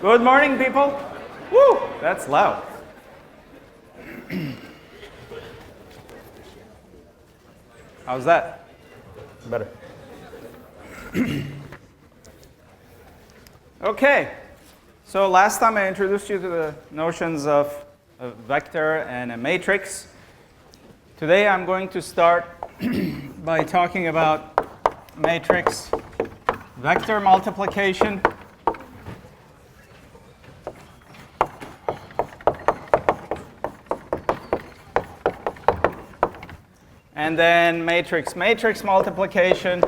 Good morning, people. Woo, that's loud. How's that? Better. Okay, so last time I introduced you to the notions of a vector and a matrix. Today I'm going to start by talking about matrix vector multiplication and then matrix multiplication.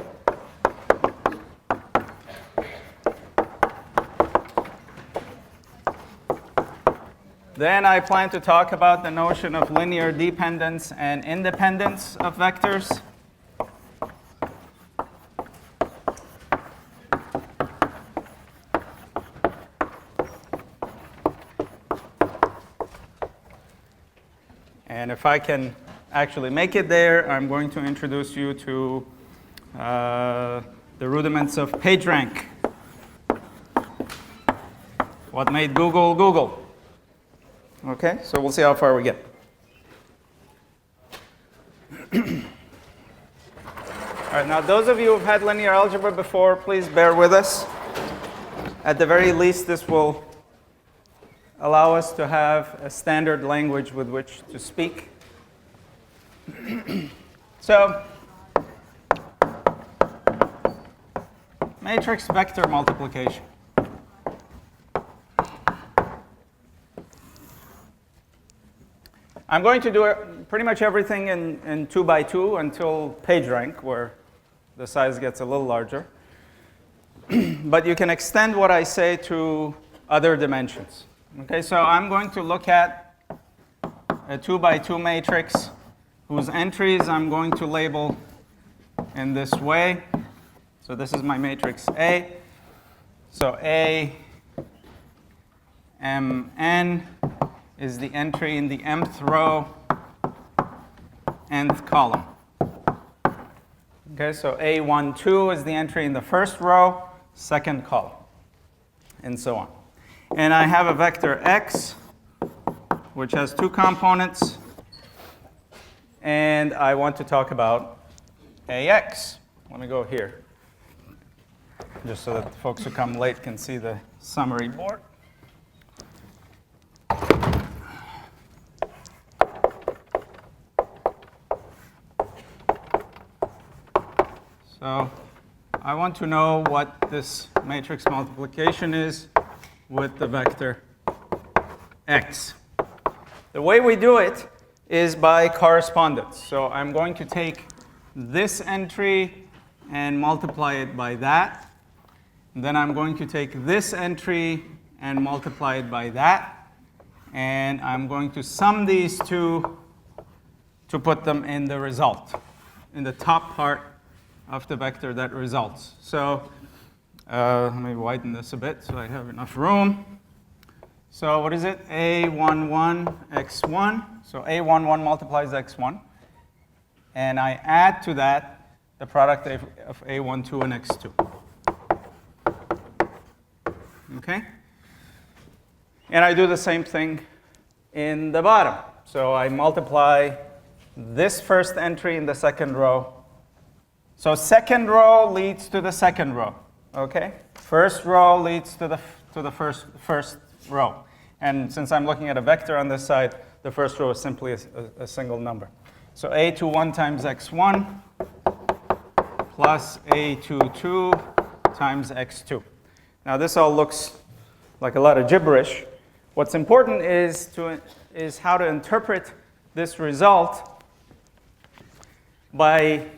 Then I plan to talk about the notion of linear dependence and independence of vectors. And if I can actually make it there, I'm going to introduce you to the rudiments of PageRank. What made Google Google? Okay, so we'll see how far we get. All right, now those of you who've had linear algebra before, please bear with us. At the very least, this will allow us to have a standard language with which to speak. So, matrix vector multiplication. I'm going to do pretty much everything in 2 by 2 until PageRank, where the size gets a little larger. But you can extend what I say to other dimensions. Okay, so I'm going to look at a 2 by 2 matrix whose entries I'm going to label in this way. So this is my matrix A. So A, Mn is the entry in the mth row, nth column. Okay, so A12 is the entry in the first row, second column, and so on. And I have a vector x, which has 2 components, and I want to talk about AX. Let me go here, just so that the folks who come late can see the summary board. So I want to know what this matrix multiplication is with the vector x. The way we do it is by correspondence. So I'm going to take this entry and multiply it by that. And then I'm going to take this entry and multiply it by that. And I'm going to sum these two to put them in the result, in the top part of the vector that results. So let me widen this a bit so I have enough room. So what is it? A11, x1. So A11 multiplies x1. And I add to that the product of A12 and x2. Okay? And I do the same thing in the bottom. So I multiply this first entry in the second row. So second row leads to the second row. Okay? First row leads to the first row. And since I'm looking at a vector on this side, the first row is simply a single number. So A21 times x1 plus A22 times x2. Now this all looks like a lot of gibberish. What's important is how to interpret this result by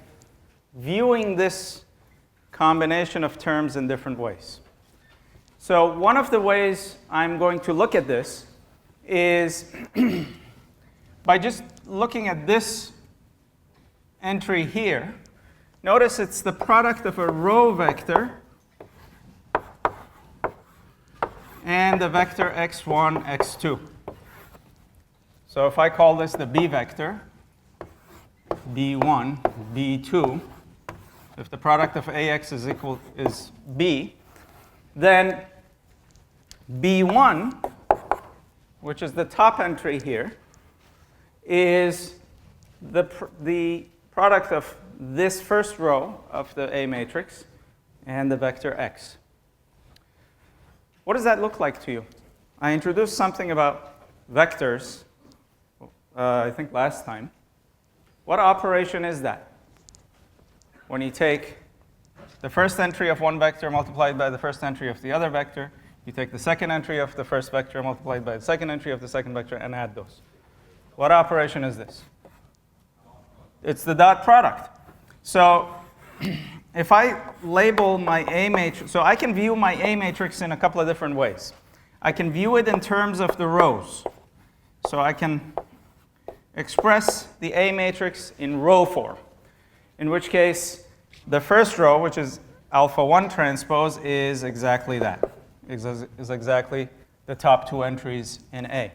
viewing this combination of terms in different ways. So one of the ways I'm going to look at this is by just looking at this entry here. Notice it's the product of a row vector and the vector x1, x2. So if I call this the B vector, B1, B2, if the product of AX is B, then B1, which is the top entry here, is the product of this first row of the A matrix and the vector x. What does that look like to you? I introduced something about vectors, I think last time. What operation is that? When you take the first entry of one vector multiplied by the first entry of the other vector, you take the second entry of the first vector multiplied by the second entry of the second vector and add those. What operation is this? It's the dot product. So if I label my A matrix, so I can view my A matrix in a couple of different ways. I can view it in terms of the rows. So I can express the A matrix in row form, in which case the first row, which is alpha 1 transpose, is exactly that. Is exactly the top two entries in A.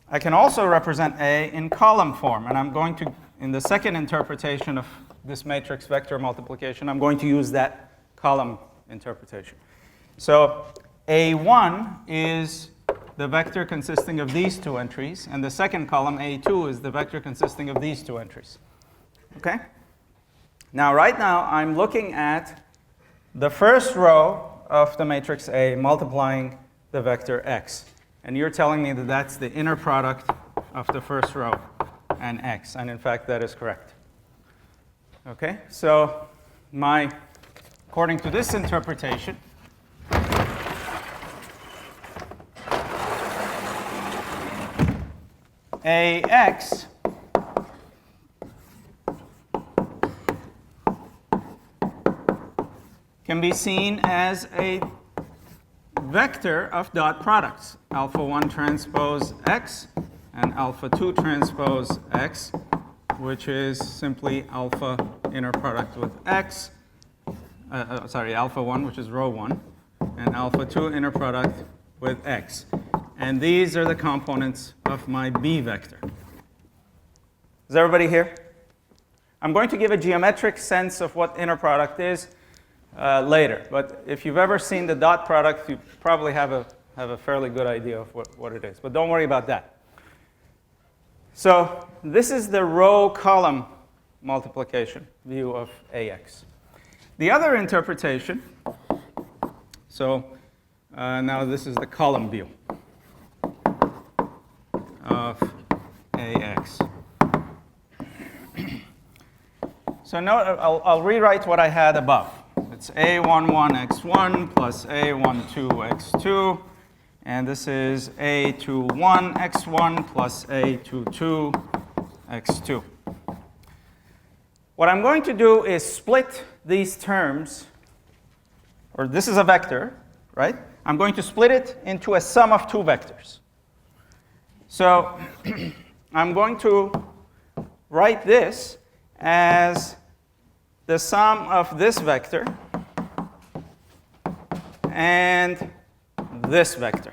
I can also represent A in column form, and I'm going to, in the second interpretation of this matrix vector multiplication, I'm going to use that column interpretation. So A1 is the vector consisting of these two entries, and the second column, A2, is the vector consisting of these two entries. Okay? Now, right now, I'm looking at the first row of the matrix A multiplying the vector x. And you're telling me that that's the inner product of the first row and x. And in fact, that is correct. Okay? So according to this interpretation, AX can be seen as a vector of dot products, alpha 1 transpose x and alpha 2 transpose x, which is simply alpha inner product with x, alpha 1, which is row 1, and alpha 2 inner product with x. And these are the components of my B vector. Is everybody here? I'm going to give a geometric sense of what inner product is later. But if you've ever seen the dot product, you probably have a fairly good idea of what it is. But don't worry about that. So this is the row-column multiplication view of AX. The other interpretation, so now this is the column view of AX. So note, I'll rewrite what I had above. It's A11x1 plus A12x2. And this is A21x1 plus A22x2. What I'm going to do is split these terms, or this is a vector, right? I'm going to split it into a sum of two vectors. So I'm going to write this as the sum of this vector and this vector.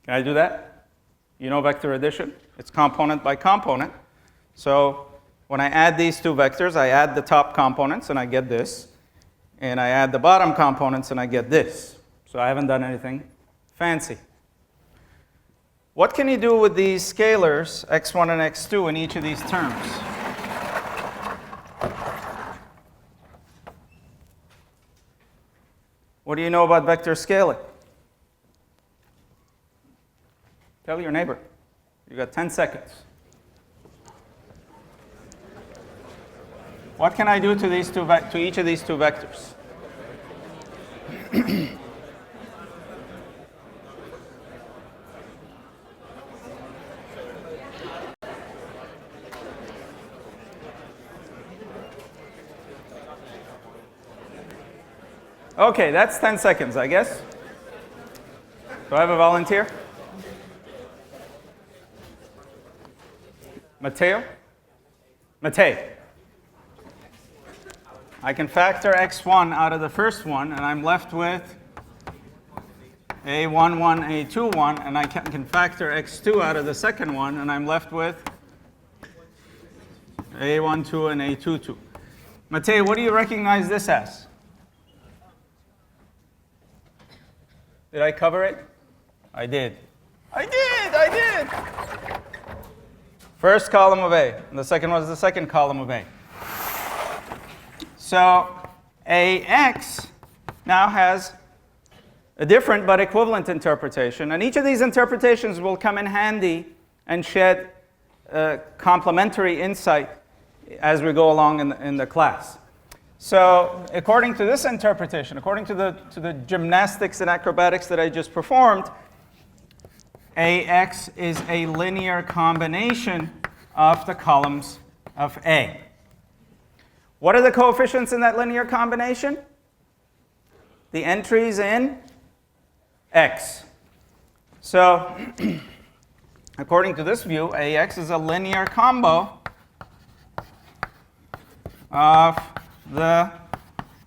Can I do that? You know vector addition. It's component by component. So when I add these two vectors, I add the top components and I get this. And I add the bottom components and I get this. So I haven't done anything fancy. What can you do with these scalars, x1 and x2, in each of these terms? What do you know about vector scaling? Tell your neighbor. You got 10 seconds. What can I do to these to each of these two vectors? Okay, that's 10 seconds, I guess. Do I have a volunteer? Matteo? Matei. I can factor x1 out of the first one, and I'm left with a11, a21, and I can factor x2 out of the second one, and I'm left with A12 and A22. Matei, what do you recognize this as? Did I cover it? I did. I did! First column of A, and the second was the second column of A. So AX now has a different but equivalent interpretation, and each of these interpretations will come in handy and shed complementary insight as we go along in the class. So according to this interpretation, according to the gymnastics and acrobatics that I just performed, AX is a linear combination of the columns of A. What are the coefficients in that linear combination? The entries in X. So according to this view, AX is a linear combo of the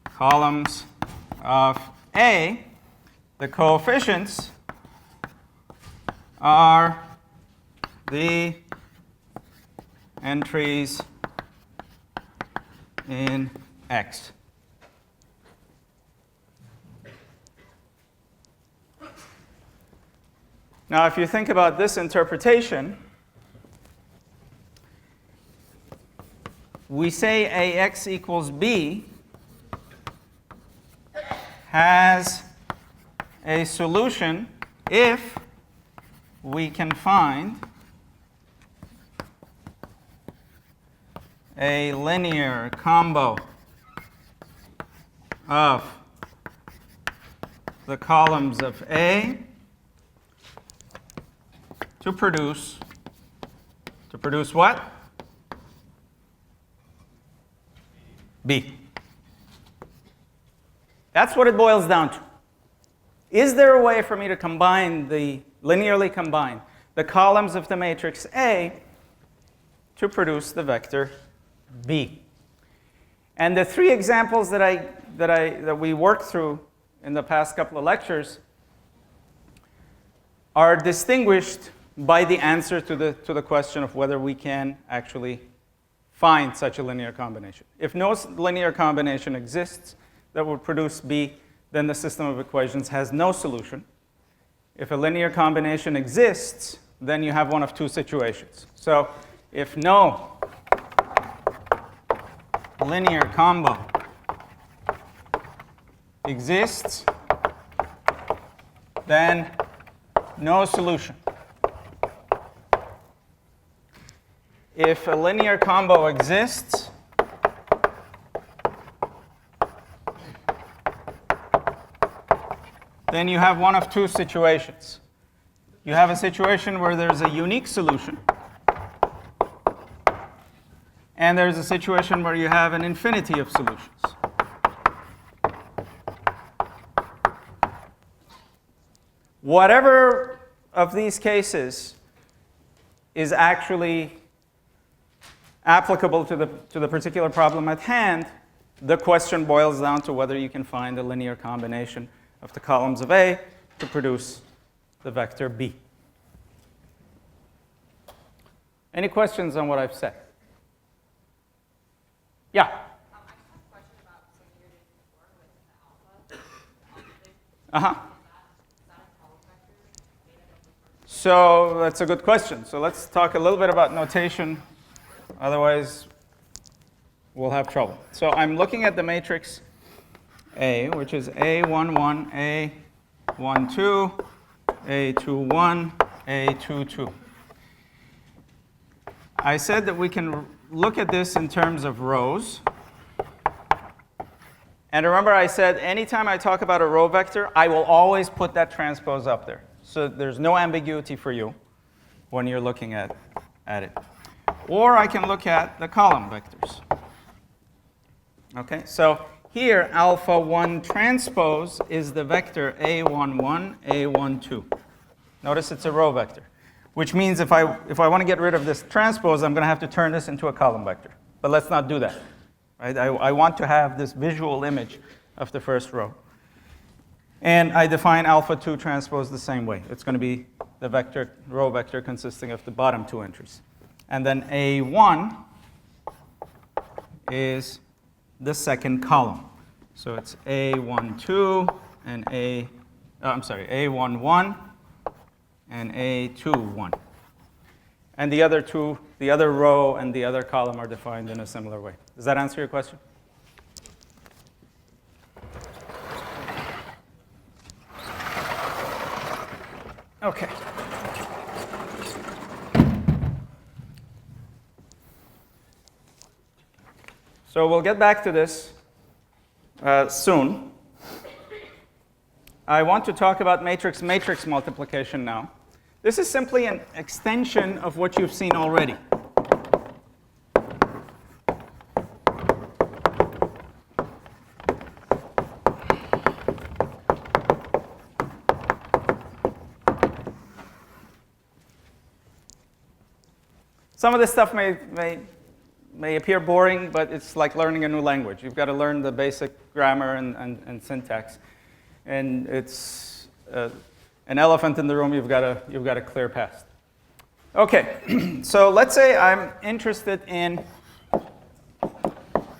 columns of A. The coefficients are the entries in X. Now, if you think about this interpretation, we say AX equals B has a solution if we can find a linear combo of the columns of A to produce what? B. That's what it boils down to. Is there a way for me to linearly combine the columns of the matrix A to produce the vector B? And the three examples that we worked through in the past couple of lectures are distinguished by the answer to the question of whether we can actually find such a linear combination. If no linear combination exists that would produce B, then the system of equations has no solution. If a linear combination exists, then you have one of two situations. So if no linear combo exists, then no solution. If a linear combo exists, then you have one of two situations. You have a situation where there's a unique solution, and there's a situation where you have an infinity of solutions. Whatever of these cases is actually applicable to the particular problem at hand, the question boils down to whether you can find a linear combination of the columns of A to produce the vector B. Any questions on what I've said? Yeah? I just have a question about something you did before with the alpha. Is that a column vector? So that's a good question. So let's talk a little bit about notation. Otherwise, we'll have trouble. So I'm looking at the matrix A, which is A11, A12, A21, A22. I said that we can look at this in terms of rows. And remember, I said anytime I talk about a row vector, I will always put that transpose up there. So there's no ambiguity for you when you're looking at it. Or I can look at the column vectors. Okay, so here, alpha 1 transpose is the vector A11, A12. Notice it's a row vector, which means if I want to get rid of this transpose, I'm going to have to turn this into a column vector. But let's not do that. Right? I want to have this visual image of the first row. And I define alpha 2 transpose the same way. It's going to be the row vector consisting of the bottom two entries. And then A1 is the second column. So it's A12 and A11 and A21. And the other row and the other column are defined in a similar way. Does that answer your question? Okay. So we'll get back to this soon. I want to talk about matrix-matrix multiplication now. This is simply an extension of what you've seen already. Some of this stuff may appear boring, but it's like learning a new language. You've got to learn the basic grammar and syntax. And it's an elephant in the room you've got to clear past. Okay, so let's say I'm interested in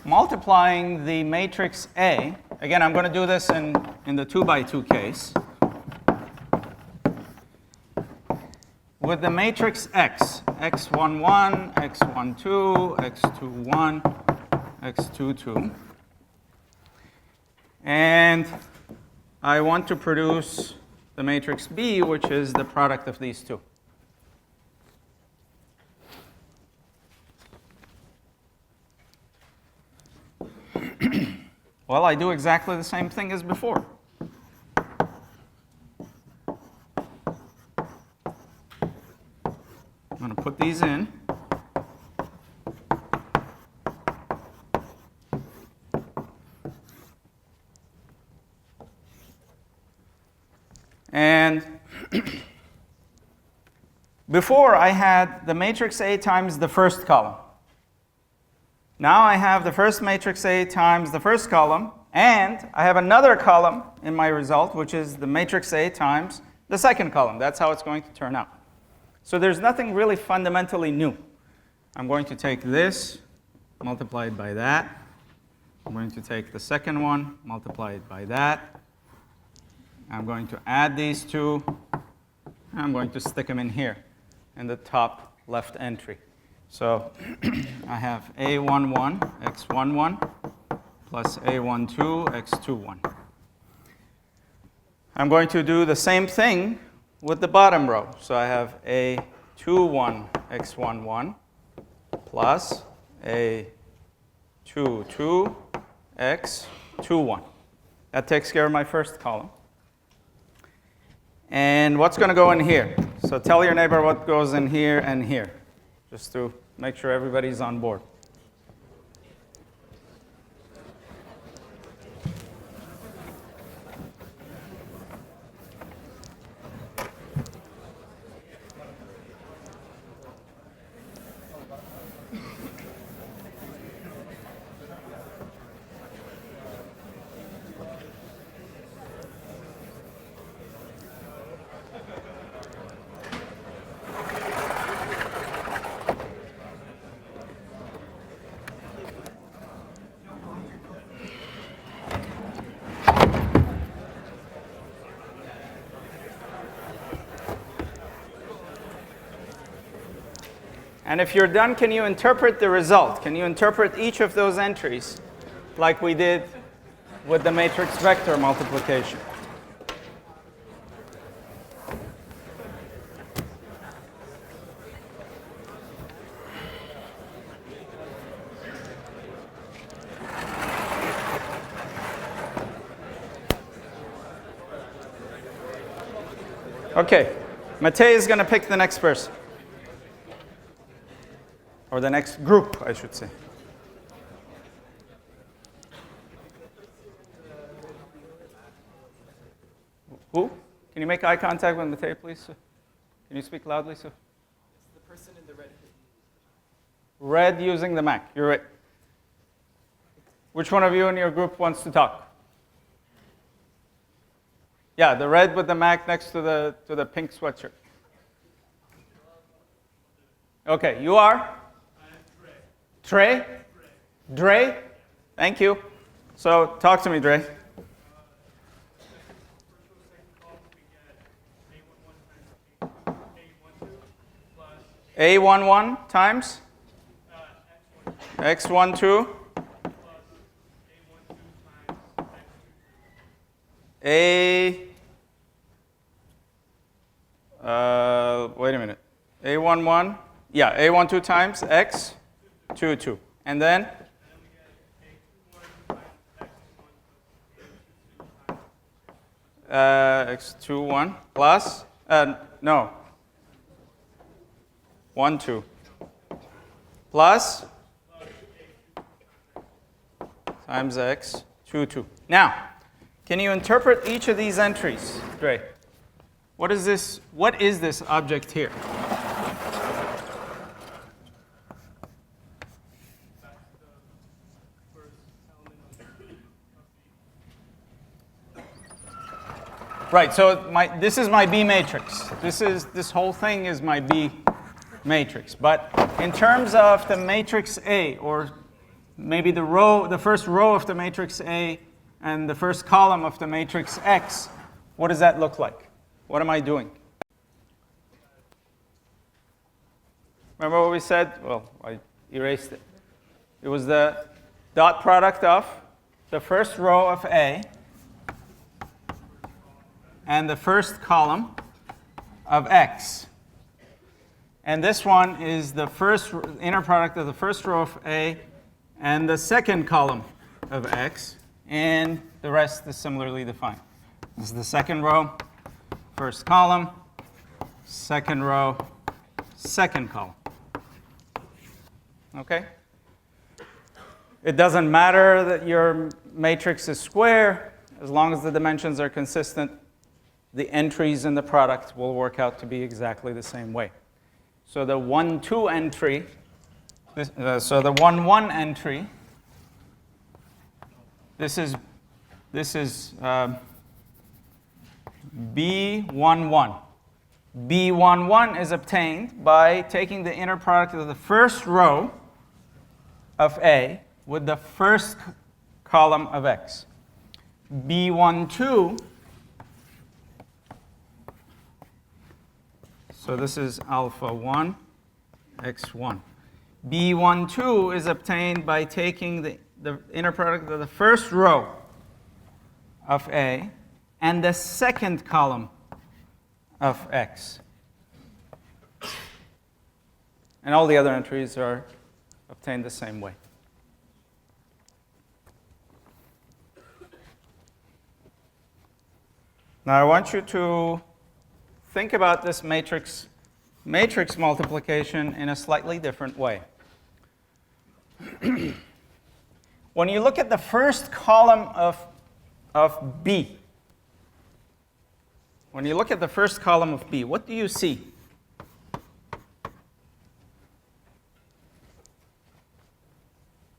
multiplying the matrix A. Again, I'm going to do this in the 2 by 2 case. With the matrix X, X11, X12, X21, X22. And I want to produce the matrix B, which is the product of these two. Well, I do exactly the same thing as before. I'm going to put these in. And before, I had the matrix A times the first column. Now I have the first matrix A times the first column, and I have another column in my result, which is the matrix A times the second column. That's how it's going to turn out. So there's nothing really fundamentally new. I'm going to take this, multiply it by that. I'm going to take the second one, multiply it by that. I'm going to add these two. And I'm going to stick them in here in the top left entry. So I have A11, X11, plus A12, X21. I'm going to do the same thing with the bottom row. So I have A21, X11, plus A22, X21. That takes care of my first column. And what's going to go in here? So tell your neighbor what goes in here and here, just to make sure everybody's on board. And if you're done, can you interpret the result? Can you interpret each of those entries like we did with the matrix vector multiplication? Okay, Matei is going to pick the next person. Or the next group, I should say. Who? Can you make eye contact with Matei, please? Sir? Can you speak loudly, sir? It's the person in the red. Red using the Mac. You're right. Which one of you in your group wants to talk? Yeah, the red with the Mac next to the pink sweatshirt. Okay, you are? Trey? Dre? Thank you. So talk to me, Dre. A11 times X12 A wait a minute. A11, yeah, A12 times X22. And then X21 plus, no, 1, 2, plus times X22. Now, can you interpret each of these entries, Dre? What is this object here? Right, so this is my B matrix. This whole thing is my B matrix. But in terms of the matrix A, or maybe the first row of the matrix A and the first column of the matrix X, what does that look like? What am I doing? Remember what we said? Well, I erased it. It was the dot product of the first row of A and the first column of X. And this one is the first inner product of the first row of A and the second column of X, and the rest is similarly defined. This is the second row, first column, second row, second column. Okay? It doesn't matter that your matrix is square, as long as the dimensions are consistent, the entries in the product will work out to be exactly the same way. So the 1, 2 entry, so the 1, 1 entry, this is B11. B11 is obtained by taking the inner product of the first row of A with the first column of X. B12, so this is alpha 1, X1. B12 is obtained by taking the inner product of the first row of A and the second column of X. And all the other entries are obtained the same way. Now I want you to think about this matrix multiplication in a slightly different way. When you look at the first column of B, what do you see?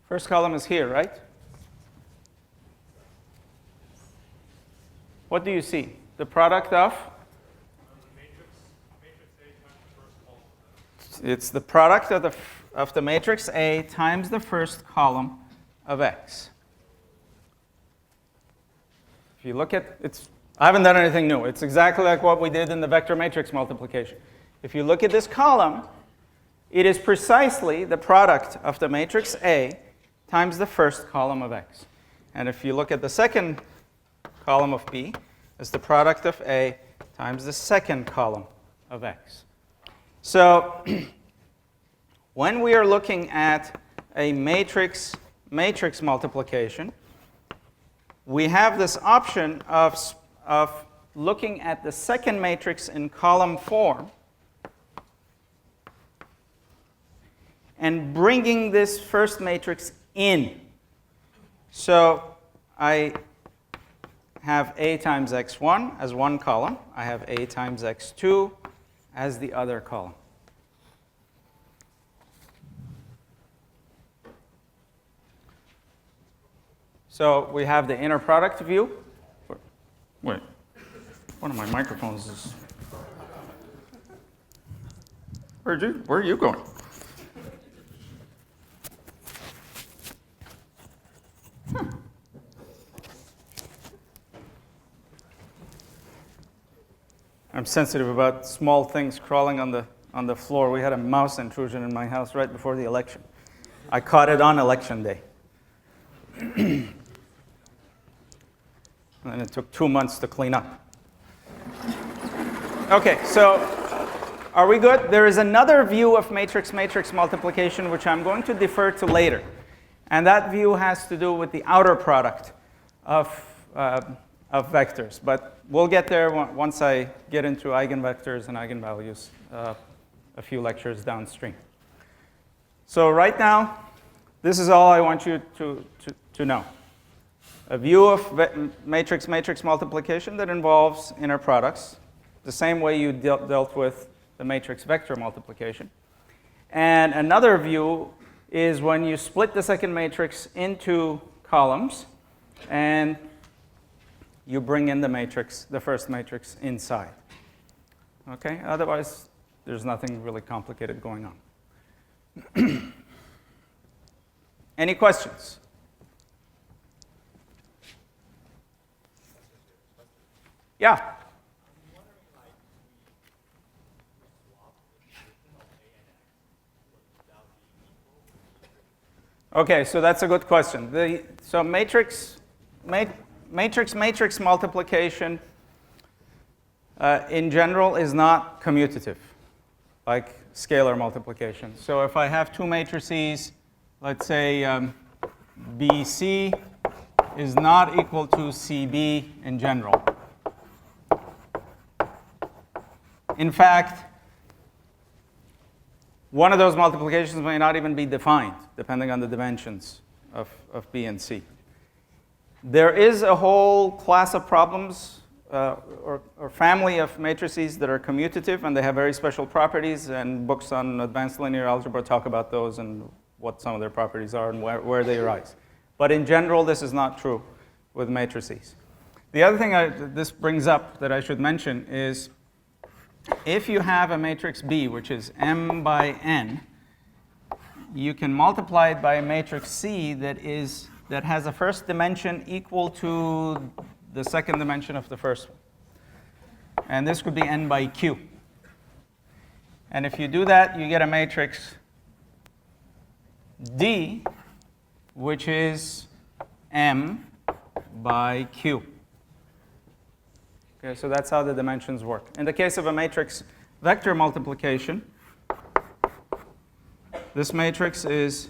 First column is here, right? What do you see? The product of? It's the product of the matrix A times the first column of X. If you look at it, I haven't done anything new. It's exactly like what we did in the vector matrix multiplication. If you look at this column, it is precisely the product of the matrix A times the first column of X. And if you look at the second column of B, it's the product of A times the second column of X. So when we are looking at a matrix multiplication, we have this option of looking at the second matrix in column form and bringing this first matrix in. So I have A times X1 as one column. I have A times X2 as the other column. So we have the inner product view. Wait, one of my microphones is. Where are you going? I'm sensitive about small things crawling on the floor. We had a mouse intrusion in my house right before the election. I caught it on election day. And it took 2 months to clean up. Okay, so are we good? There is another view of matrix-matrix multiplication which I'm going to defer to later. And that view has to do with the outer product of vectors. But we'll get there once I get into eigenvectors and eigenvalues a few lectures downstream. So right now, this is all I want you to know. A view of matrix-matrix multiplication that involves inner products, the same way you dealt with the matrix vector multiplication. And another view is when you split the second matrix into columns and you bring in the first matrix inside. Okay? Otherwise, there's nothing really complicated going on. Any questions? Yeah. Okay, so that's a good question. So matrix multiplication in general is not commutative, like scalar multiplication. So if I have two matrices, let's say BC is not equal to CB in general. In fact, one of those multiplications may not even be defined, depending on the dimensions of B and C. There is a whole class of problems or family of matrices that are commutative, and they have very special properties, and books on advanced linear algebra talk about those and what some of their properties are and where they arise. But in general, this is not true with matrices. The other thing this brings up that I should mention is if you have a matrix B, which is m by n, you can multiply it by a matrix C that has a first dimension equal to the second dimension of the first one. And this could be n by q. And if you do that, you get a matrix D, which is m by q. Okay, so that's how the dimensions work. In the case of a matrix vector multiplication, this matrix is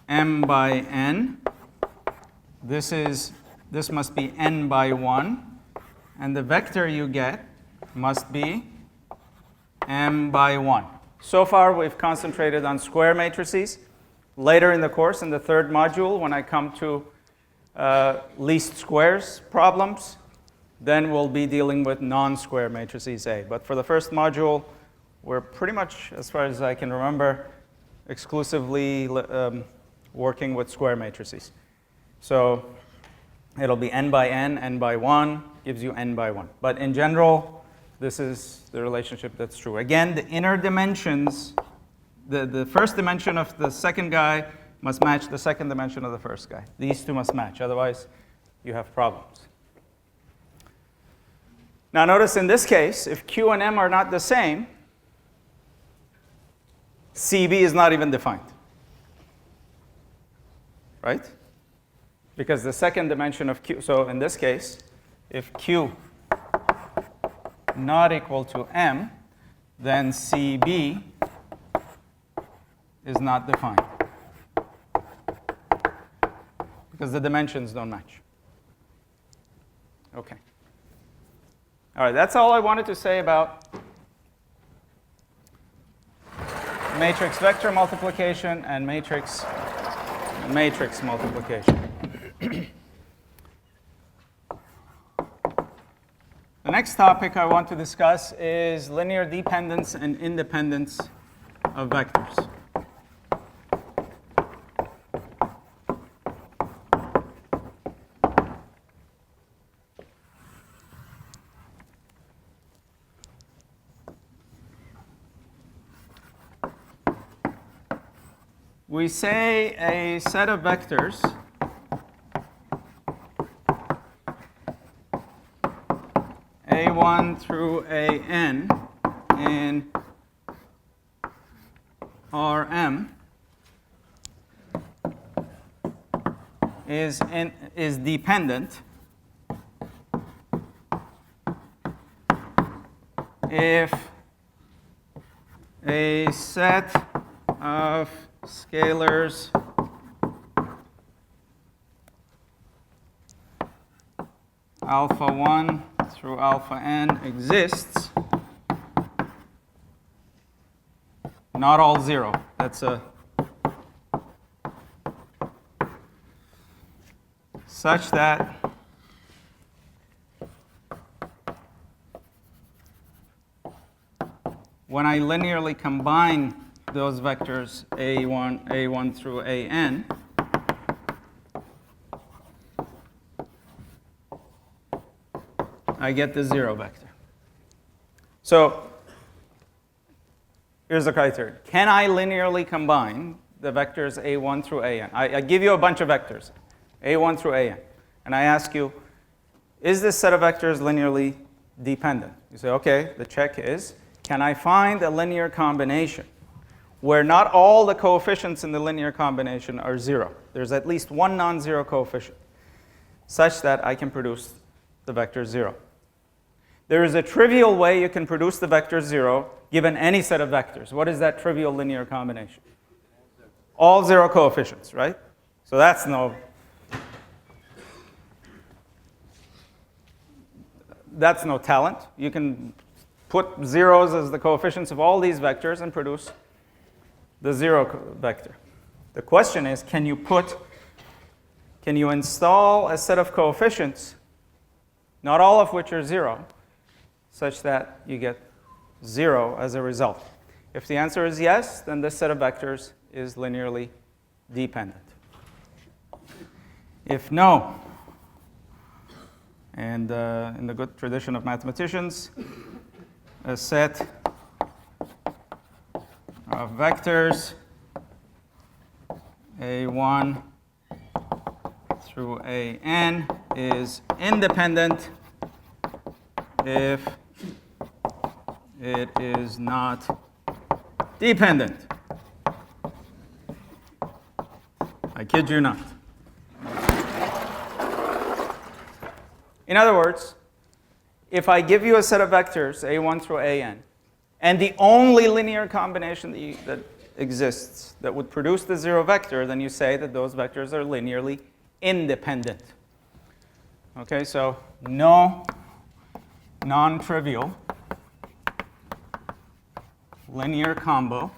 m by n. This must be n by 1. And the vector you get must be m by 1. So far, we've concentrated on square matrices. Later in the course, in the third module, when I come to least squares problems, then we'll be dealing with non-square matrices A. But for the first module, we're pretty much, as far as I can remember, exclusively working with square matrices. So it'll be n by n, n by 1, gives you n by 1. But in general, this is the relationship that's true. Again, the inner dimensions, the first dimension of the second guy must match the second dimension of the first guy. These two must match, otherwise you have problems. Now notice in this case, if Q and M are not the same, CB is not even defined. Right? Because the second dimension of Q, so in this case, if Q not equal to M, then CB is not defined. Because the dimensions don't match. Okay. All right, that's all I wanted to say about matrix vector multiplication and matrix multiplication. The next topic I want to discuss is linear dependence and independence of vectors. We say a set of vectors A1 through AN in Rm is dependent if a set of scalars alpha 1 through alpha n exists, not all 0. That's a such that when I linearly combine those vectors A1 through AN, I get the 0 vector. So here's the criteria. Can I linearly combine the vectors A1 through AN? I give you a bunch of vectors, A1 through AN, and I ask you, is this set of vectors linearly dependent? You say, okay, the check is, can I find a linear combination where not all the coefficients in the linear combination are 0? There's at least one non-zero coefficient, such that I can produce the vector 0. There is a trivial way you can produce the vector 0 given any set of vectors. What is that trivial linear combination? All 0 coefficients, right? So that's no talent. You can put zeros as the coefficients of all these vectors and produce the 0 vector. The question is, can you install a set of coefficients, not all of which are 0, such that you get 0 as a result? If the answer is yes, then this set of vectors is linearly dependent. If no, and in the good tradition of mathematicians, a set of vectors A1 through AN is independent if it is not dependent. I kid you not. In other words, if I give you a set of vectors, A1 through AN, and the only linear combination that exists that would produce the 0 vector, then you say that those vectors are linearly independent. Okay, so no non-trivial linear combo.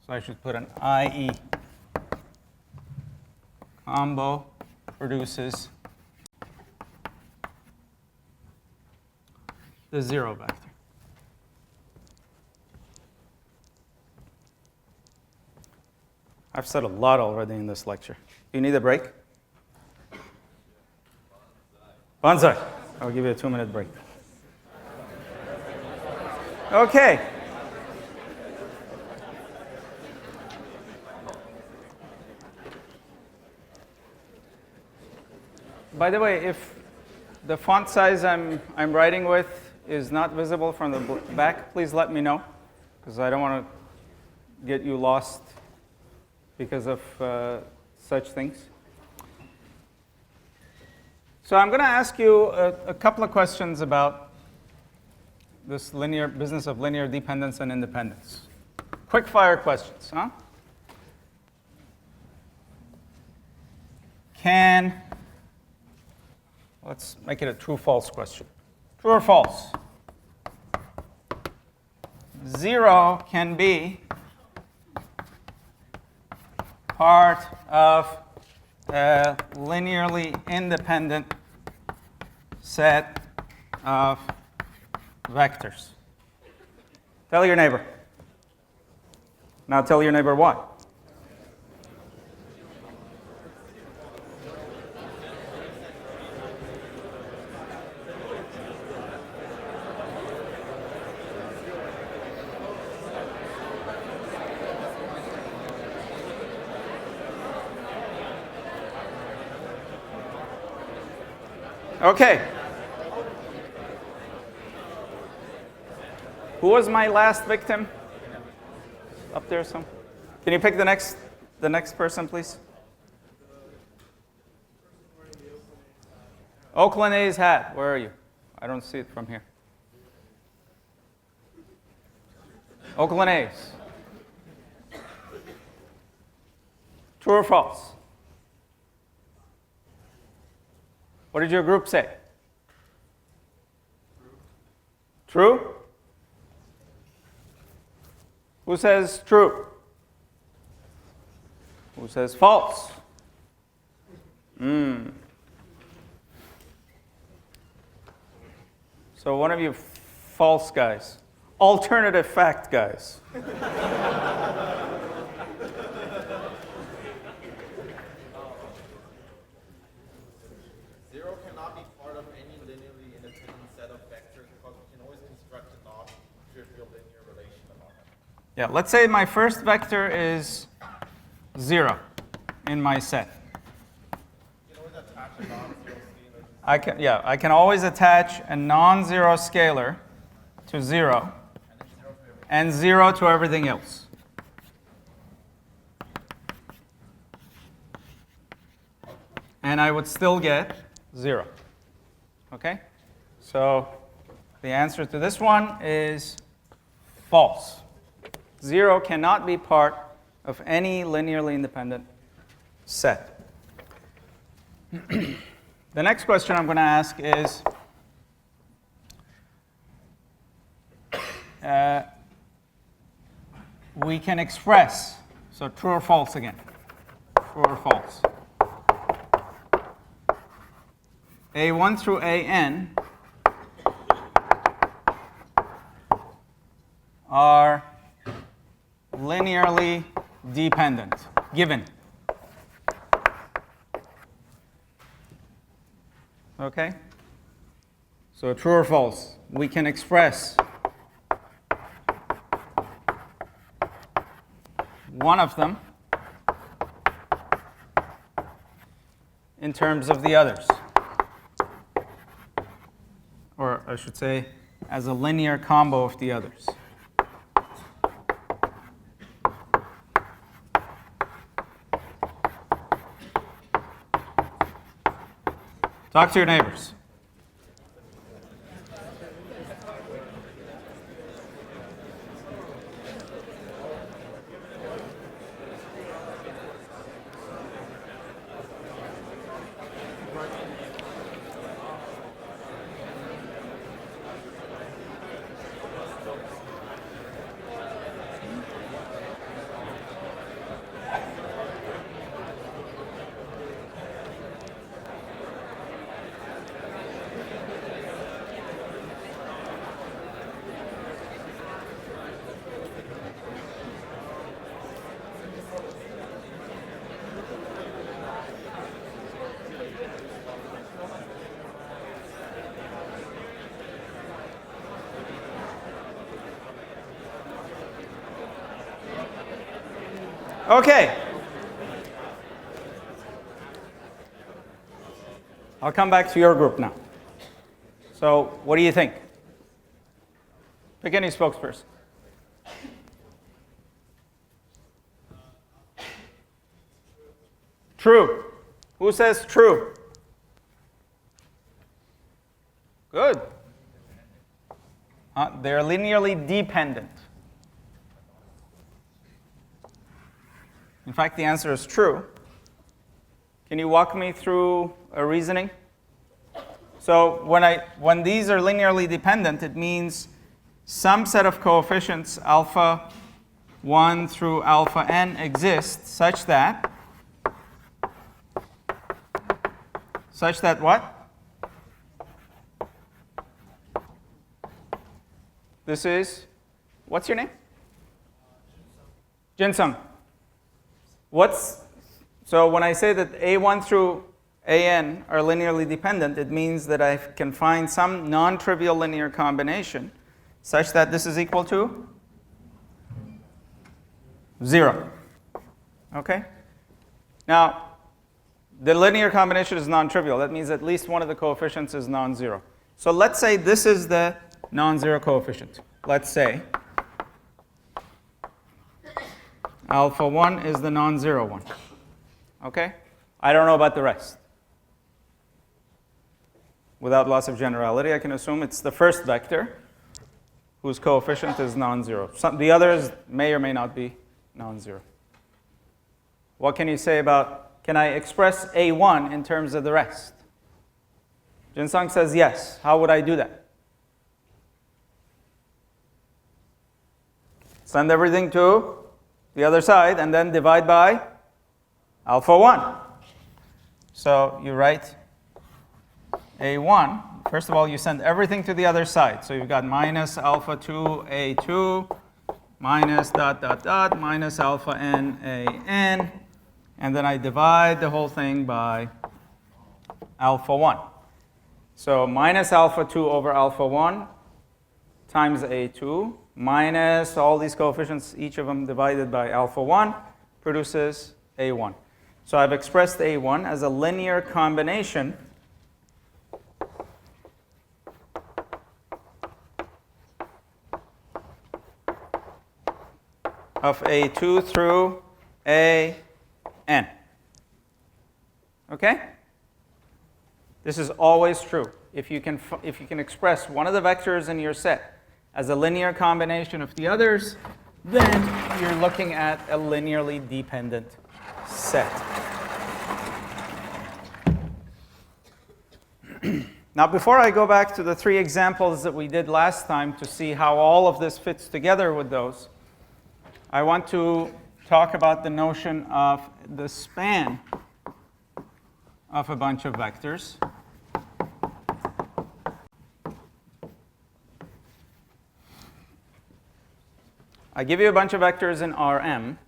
So I should put an IE. Combo produces the 0 vector. I've said a lot already in this lecture. Do you need a break? Banzai. I'll give you a 2-minute break. Okay. By the way, if the font size I'm writing with is not visible from the back, please let me know, because I don't want to get you lost because of such things. So I'm going to ask you a couple of questions about this linear business of linear dependence and independence. Quick fire questions, huh? Let's make it a true-false question. True or false? 0 can be part of a linearly independent set of vectors. Tell your neighbor. Now tell your neighbor why. Okay. Who was my last victim? Up there some. Can you pick the next person, please? Oakland A's hat. Where are you? I don't see it from here. Oakland A's. True or false? What did your group say? True? Who says true? Who says false? So one of you false guys. Alternative fact guys. Zero cannot be part of any linearly independent set of vectors because we can always construct a non-trivial linear relation among them. Yeah, let's say my first vector is 0 in my set. You can always attach a non-zero scalar. I can always attach a non-zero scalar to 0 and 0 to everything else. And I would still get 0. Okay? So the answer to this one is false. 0 cannot be part of any linearly independent set. The next question I'm going to ask is, we can express, so true or false again, true or false. A1 through AN are linearly dependent, given. Okay? So true or false, we can express one of them in terms of the others. Or I should say, as a linear combo of the others. Talk to your neighbors. Okay. I'll come back to your group now. So, what do you think? Pick any spokesperson. True. Who says true? Good. They're linearly dependent. In fact, the answer is true. Can you walk me through a reasoning? So when these are linearly dependent, it means some set of coefficients alpha 1 through alpha n exists such that what? This is, what's your name? Jinsung. So when I say that A1 through AN are linearly dependent, it means that I can find some non-trivial linear combination such that this is equal to 0. Okay? Now, the linear combination is non-trivial. That means at least one of the coefficients is non-zero. So let's say this is the non-zero coefficient. let's say, alpha 1 is the non-zero one. Okay? I don't know about the rest. Without loss of generality, I can assume it's the first vector whose coefficient is non-zero. The others may or may not be non-zero. What can you say about, can I express A1 in terms of the rest? Jinsung says yes. How would I do that? Send everything to the other side and then divide by alpha 1. So you write A1. First of all, you send everything to the other side. So you've got minus alpha 2 A2 minus dot dot dot minus alpha n A n. And then I divide the whole thing by alpha 1. So minus alpha 2 over alpha 1 times A2 minus all these coefficients, each of them divided by alpha 1, produces A1. So I've expressed A1 as a linear combination of A2 through AN. Okay? This is always true. If you can express one of the vectors in your set as a linear combination of the others, then you're looking at a linearly dependent set. Now, before I go back to the 3 examples that we did last time to see how all of this fits together with those, I want to talk about the notion of the span of a bunch of vectors. I give you a bunch of vectors in Rm.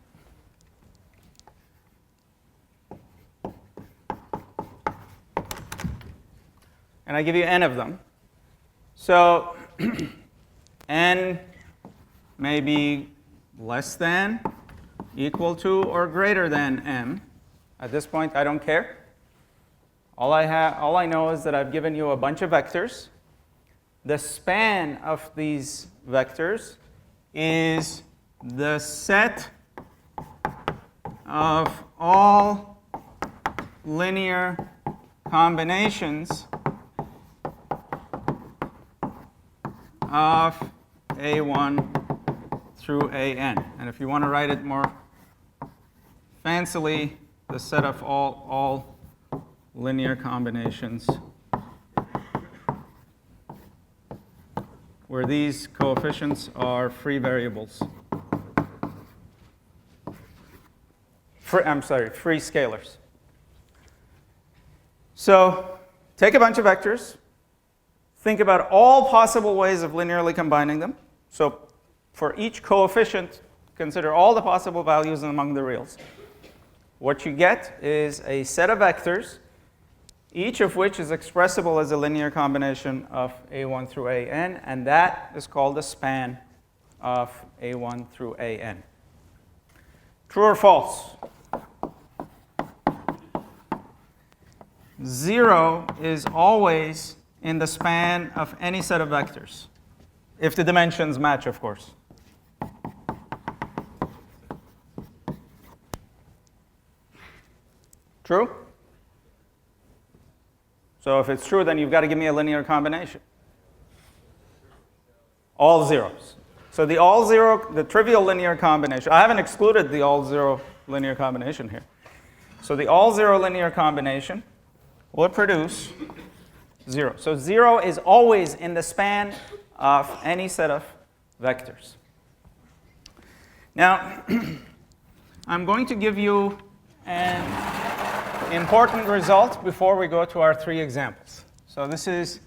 And I give you n of them. So n may be less than, equal to, or greater than m. At this point, I don't care. All I know is that I've given you a bunch of vectors. The span of these vectors is the set of all linear combinations of A1 through AN. And if you want to write it more fancily, the set of all linear combinations where these coefficients are free variables. Free scalars. So take a bunch of vectors, think about all possible ways of linearly combining them. So for each coefficient, consider all the possible values among the reals. What you get is a set of vectors, each of which is expressible as a linear combination of A1 through AN, and that is called the span of A1 through AN. True or false? 0 is always in the span of any set of vectors, if the dimensions match, of course. True? So if it's true, then you've got to give me a linear combination. All zeros. So the all zero, the trivial linear combination, I haven't excluded the all zero linear combination here. So the all zero linear combination will produce 0. So 0 is always in the span of any set of vectors. Now, I'm going to give you an important result before we go to our 3 examples. So this is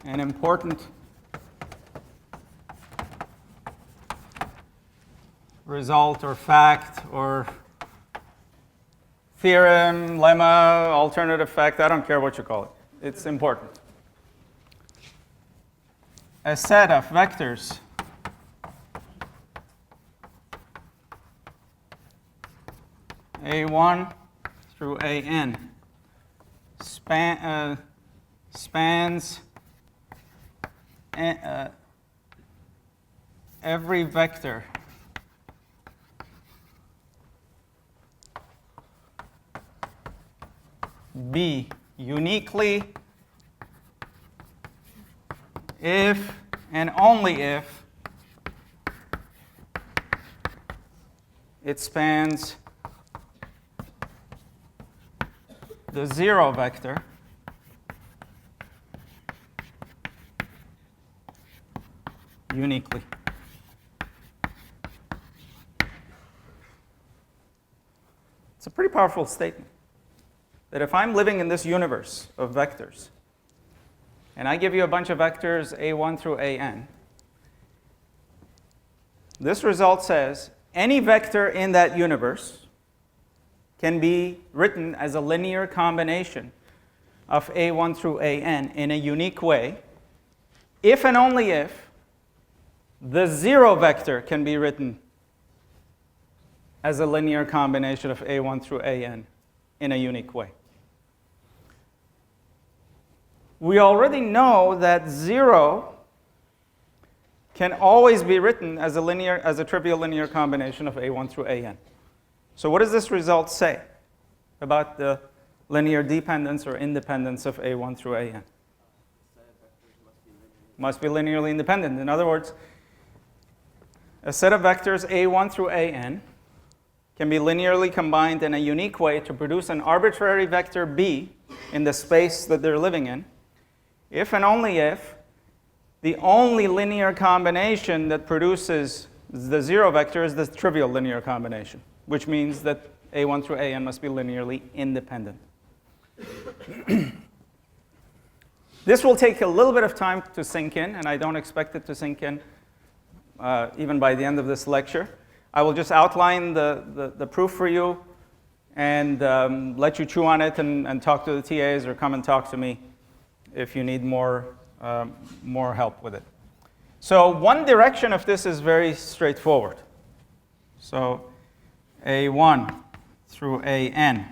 an important result or fact or theorem, lemma, alternative fact, I don't care what you call it. It's important. A set of vectors A1 through AN spans every vector B uniquely if and only if it spans the 0 vector uniquely. It's a pretty powerful statement. That if I'm living in this universe of vectors, and I give you a bunch of vectors a1 through an, this result says any vector in that universe can be written as a linear combination of a1 through an in a unique way, if and only if the 0 vector can be written as a linear combination of a1 through an in a unique way. We already know that 0 can always be written as a trivial linear combination of a1 through an. So what does this result say about the linear dependence or independence of a1 through an? Must be linearly independent. In other words, a set of vectors a1 through an can be linearly combined in a unique way to produce an arbitrary vector b in the space that they're living in, if and only if the only linear combination that produces the 0 vector is the trivial linear combination, which means that a1 through an must be linearly independent. This will take a little bit of time to sink in, and I don't expect it to sink in even by the end of this lecture. I will just outline the proof for you and let you chew on it and talk to the TAs or come and talk to me if you need more help with it. So one direction of this is very straightforward. So a1 through an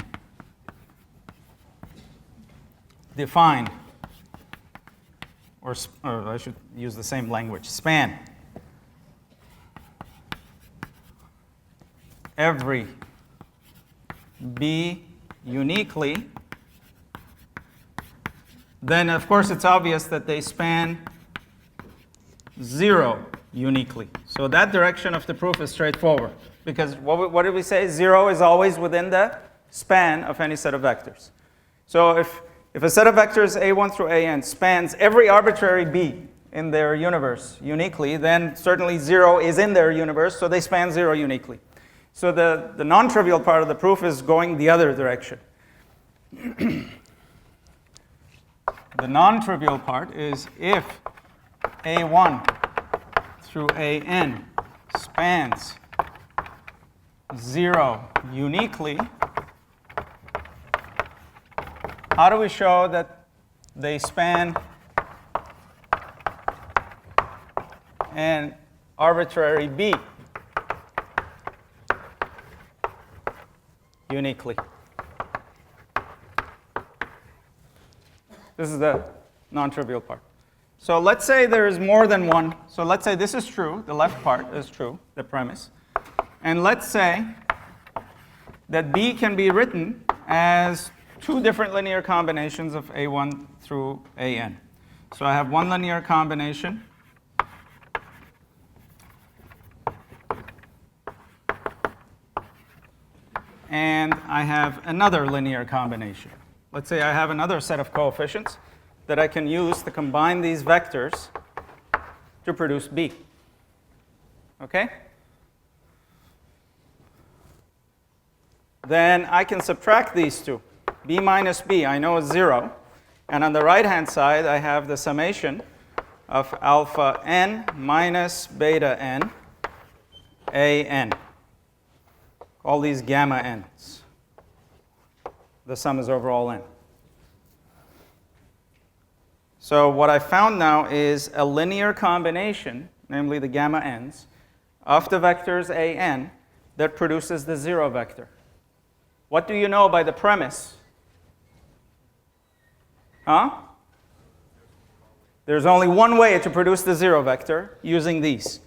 define, or I should use the same language, span every b uniquely, then of course it's obvious that they span 0 uniquely. So that direction of the proof is straightforward, because what did we say? 0 is always within the span of any set of vectors. So if a set of vectors a1 through an spans every arbitrary b in their universe uniquely, then certainly 0 is in their universe, so they span 0 uniquely. So the non-trivial part of the proof is going the other direction. The non-trivial part is if a1 through an spans 0 uniquely, how do we show that they span an arbitrary b uniquely? This is the non-trivial part. So let's say there is more than one. So let's say this is true. The left part is true, the premise. And let's say that B can be written as 2 different linear combinations of A1 through AN. So I have one linear combination and I have another linear combination. Let's say I have another set of coefficients that I can use to combine these vectors to produce B. Okay? Then I can subtract these two. B minus B, I know is 0. And on the right-hand side, I have the summation of alpha n minus beta n, a n. All these gamma n's. The sum is over all n. So what I found now is a linear combination, namely the gamma n's, of the vectors a n that produces the 0 vector. What do you know by the premise? Huh? There's only one way to produce the 0 vector using these.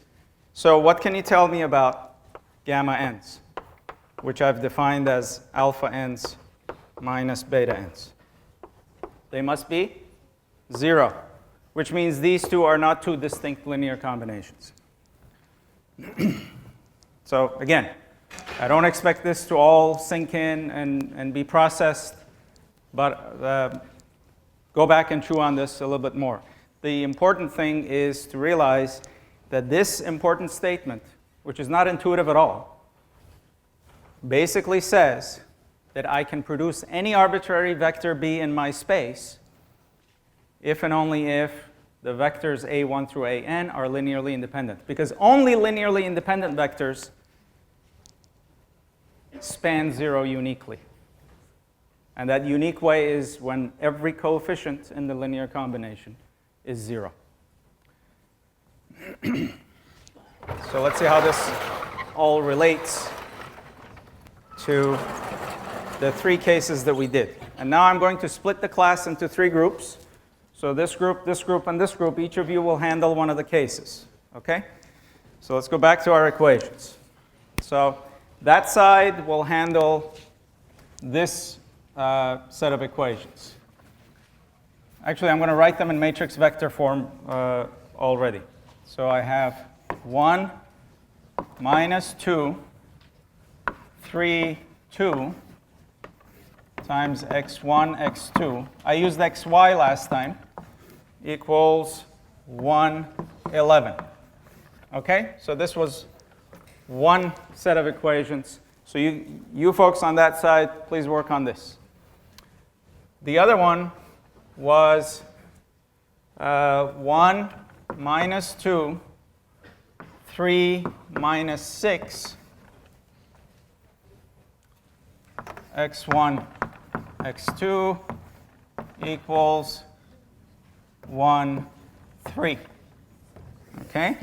So what can you tell me about gamma n's, which I've defined as alpha n's minus beta n's? They must be 0, which means these two are not two distinct linear combinations. So again, I don't expect this to all sink in and be processed, but go back and chew on this a little bit more. The important thing is to realize that this important statement, which is not intuitive at all, basically says that I can produce any arbitrary vector B in my space if and only if the vectors A1 through AN are linearly independent. Because only linearly independent vectors span 0 uniquely. And that unique way is when every coefficient in the linear combination is 0. So let's see how this all relates to the 3 cases that we did. And now I'm going to split the class into 3 groups. So this group, and this group, each of you will handle one of the cases. Okay? So let's go back to our equations. So that side will handle this set of equations. Actually, I'm going to write them in matrix vector form already. So I have 1 minus 2, 3, 2 times x1, x2. I used xy last time, equals 1, 11. Okay? So this was one set of equations. So you folks on that side, please work on this. The other one was 1 minus 2, 3 minus 6, x1, x2 equals 1, 3. Okay?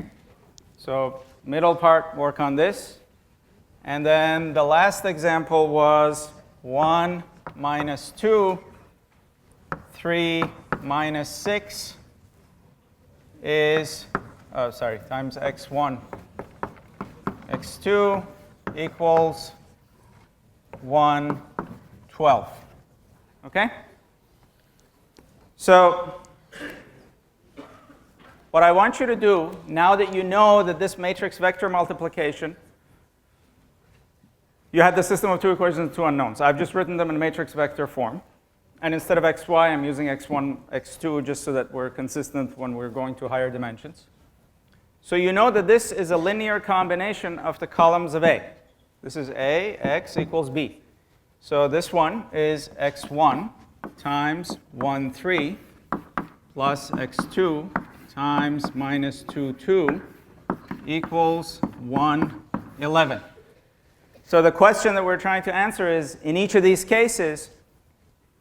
So middle part, work on this. And then the last example was 1 minus 2, 3 minus 6 is, times x1, x2 equals 1, 12. Okay? So what I want you to do, now that you know that this matrix vector multiplication, you had the system of 2 equations and 2 unknowns. I've just written them in matrix vector form. And instead of xy, I'm using x1, x2, just so that we're consistent when we're going to higher dimensions. So you know that this is a linear combination of the columns of A. This is A, x equals B. So this one is x1 times 1, 3 plus x2 times minus 2, 2 equals 1, 11. So the question that we're trying to answer is, in each of these cases,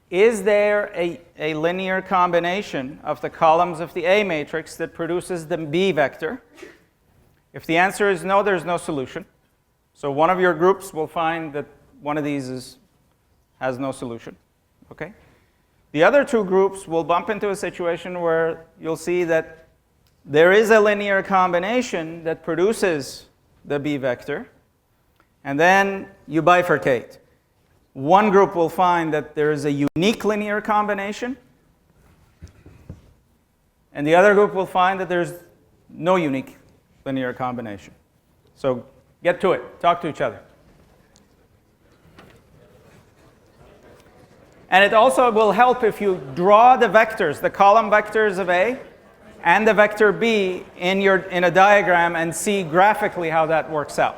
is there a linear combination of the columns of the A matrix that produces the B vector? If the answer is no, there's no solution. So one of your groups will find that one of these has no solution. Okay? The other 2 groups will bump into a situation where you'll see that there is a linear combination that produces the B vector. And then you bifurcate. One group will find that there is a unique linear combination. And the other group will find that there's no unique linear combination. So get to it. Talk to each other. And it also will help if you draw the vectors, the column vectors of A and the vector B in a diagram and see graphically how that works out.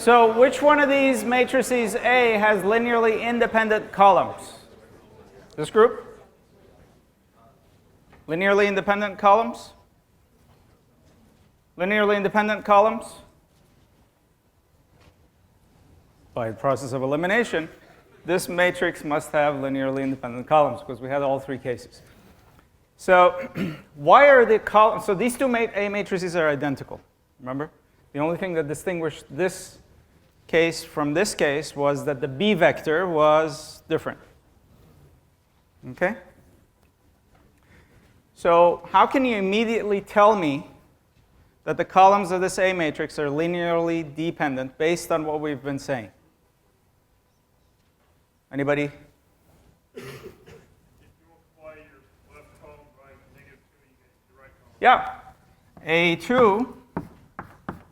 So which one of these matrices A has linearly independent columns? This group? Linearly independent columns? Linearly independent columns? By the process of elimination, this matrix must have linearly independent columns because we had all three cases. So why are the columns? So these two A matrices are identical. Remember? The only thing that distinguished this case from this case was that the B vector was different. Okay? So how can you immediately tell me that the columns of this A matrix are linearly dependent based on what we've been saying? Anybody? If you multiply your left column by -2, you get your right column. Yeah. A2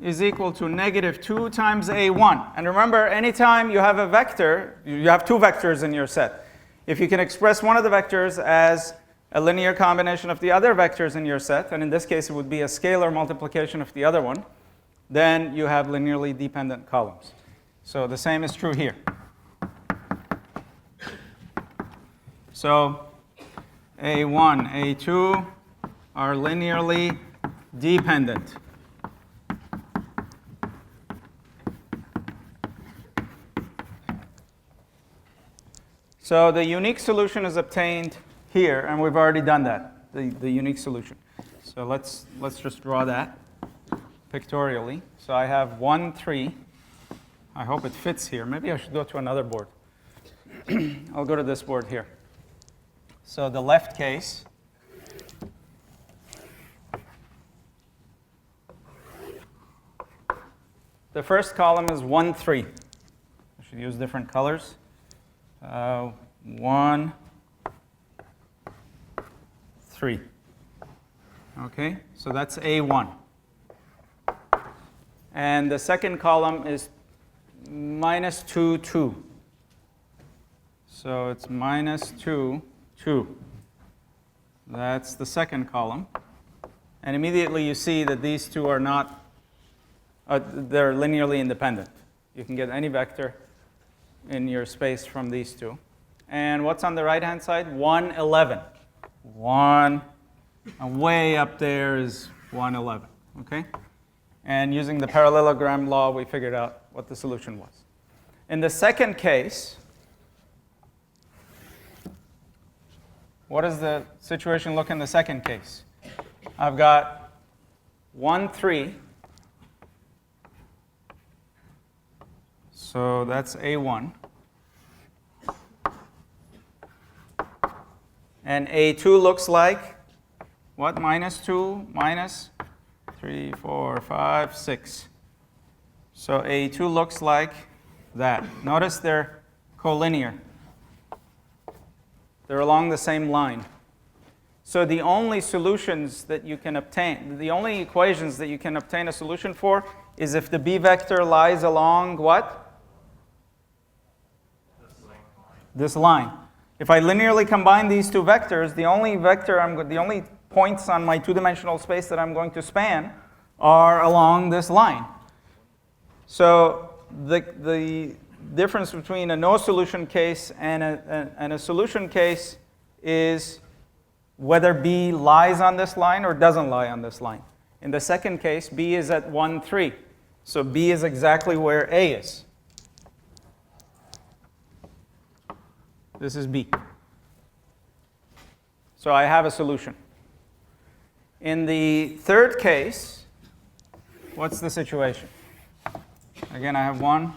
is equal to -2 times A1. And remember, anytime you have a vector, you have two vectors in your set. If you can express one of the vectors as a linear combination of the other vectors in your set, and in this case it would be a scalar multiplication of the other one, then you have linearly dependent columns. So the same is true here. So A1, A2 are linearly dependent. So the unique solution is obtained here, and we've already done that, the unique solution. So let's just draw that pictorially. So I have 1, 3. I hope it fits here. Maybe I should go to another board. I'll go to this board here. So the left case, the first column is 1, 3. I should use different colors. 1, 3. Okay, so that's A1. And the second column is -2, 2. So it's -2, 2. That's the second column. And immediately you see that these two are not, they're linearly independent. You can get any vector in your space from these two. And what's on the right-hand side? 1, 11. 1, and way up there is 1, 11. Okay? And using the parallelogram law, we figured out what the solution was. In the second case, what does the situation look in the second case? I've got 1, 3. So that's A1. And A2 looks like what? -2, -3, 4, 5, 6. So A2 looks like that. Notice they're collinear. They're along the same line. So the only solutions that you can obtain, the only equations that you can obtain a solution for is if the B vector lies along what? This line. If I linearly combine these two vectors, the only points on my two-dimensional space that I'm going to span are along this line. So the difference between a no solution case and a solution case is whether B lies on this line or doesn't lie on this line. In the second case, B is at 1, 3. So B is exactly where A is. This is B. So I have a solution. In the third case, what's the situation? Again, I have 1.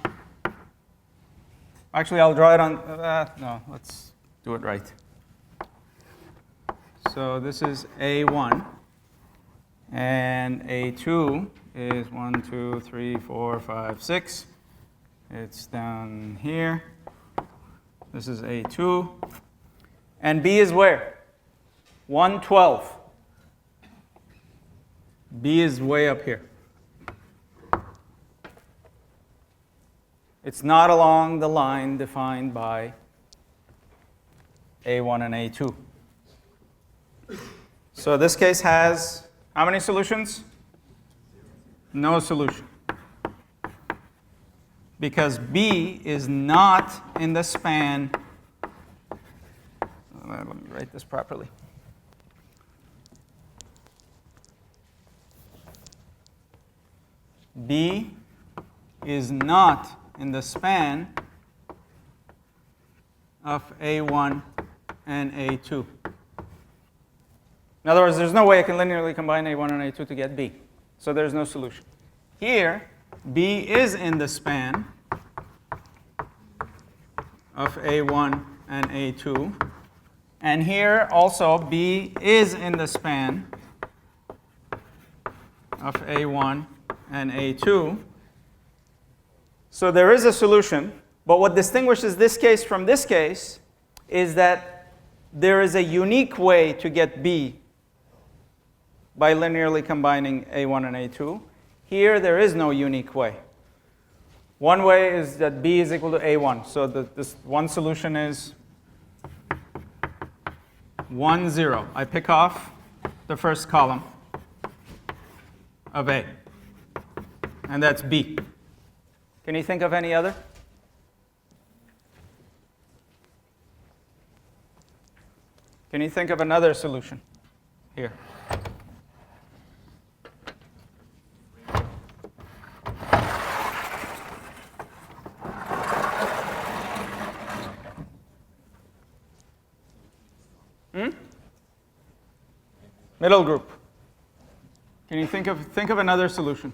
Actually, I'll draw it on, no, let's do it right. So this is A1, and A2 is 1, 2, 3, 4, 5, 6. It's down here. This is A2. And B is where? 1, 12. B is way up here. It's not along the line defined by A1 and A2. So this case has how many solutions? No solution. because B is not in the span. Let me write this properly. B is not in the span of A1 and A2. In other words, there's no way I can linearly combine A1 and A2 to get B. So there's no solution. Here, B is in the span of A1 and A2. And here also, B is in the span of A1 and A2. So there is a solution. But what distinguishes this case from this case is that there is a unique way to get B by linearly combining A1 and A2. Here, there is no unique way. One way is that B is equal to A1. So this one solution is 1, 0. I pick off the first column of A. And that's B. Can you think of any other? Can you think of another solution here? Middle group. Can you think of another solution?